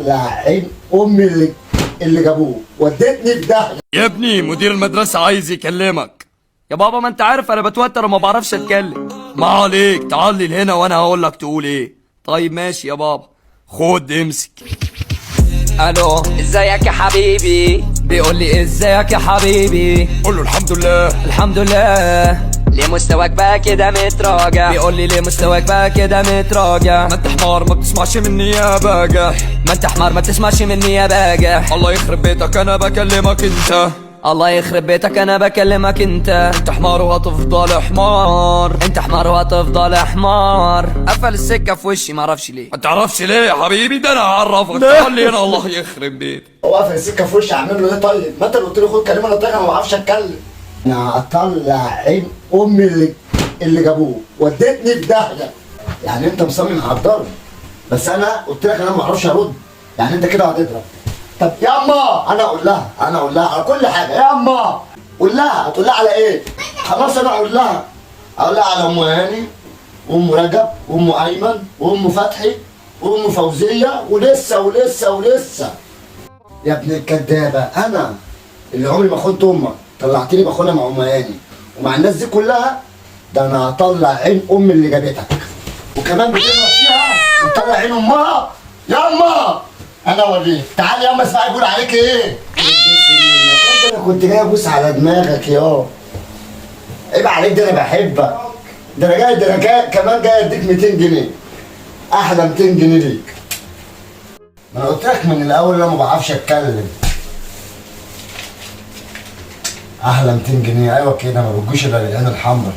عين امي اللي جابوه ودتني في داهيه. يا ابني مدير المدرسة عايز يكلمك. يا بابا ما انت عارف انا بتوتر وما بعرفش اتكلم. ما عليك، تعال لي هنا وانا هقول لك تقول ايه. طيب ماشي يا بابا. خد امسك. الو، ازيك يا حبيبي؟ بيقول لي ازيك يا حبيبي؟ قول له الحمد لله. الحمد لله. ليه مستواك بقى كده متراجع؟ بيقول لي ليه مستواك بقى كده متراجع؟ ما انت حمار ما بتسمعش مني يا باجح. ما انت حمار ما تسمعش مني يا باجح. الله يخرب بيتك انا بكلمك انت. الله يخرب بيتك انا بكلمك انت. انت حمار وهتفضل حمار. انت حمار وهتفضل حمار. قفل السكه في وشي معرفش ليه. ما تعرفش ليه يا حبيبي؟ ده انا هعرفك. تعال لي هنا الله يخرب بيتك. هو قافل السكه في وشي اعمل له ايه طيب؟ ما انت اللي قلت لي خد كلمه نطقها انا ما بعرفش اتكلم. انا هطلع عين امي اللي جابوه ودتني في داهيه. يعني انت مصمم هتضرب بس انا قلت لك انا ما بعرفش ارد. يعني انت كده هتضرب. طب يا اما انا اقول لها على كل حاجه يا اما قول لها. هتقول لها على ايه؟ خلاص انا اقول لها على ام هاني وام رجب وام ايمن وام فتحي وام فوزيه ولسه. يا ابن الكدابه، انا اللي عمري ما خنت امك طلعتني بخونها مع ام هاني ومع الناس دي كلها. ده انا هطلع عين ام اللي جابتك وكمان بتغلط فيها وتطلع عين امها. ياما انا اوريك. تعالى ياما اسمعي بيقول عليك ايه. انا كنت جاي ابوس على دماغك يا عيب عليك. ده انا بحبك. ده انا جاي كمان جاي اديك 200 جنيه. احلى 200 جنيه ليك. ما انا قلت لك من الاول انا ما بعرفش اتكلم. احلى 200 جنيه. ايوه كده ما بتجوش الا للعين الحمراء.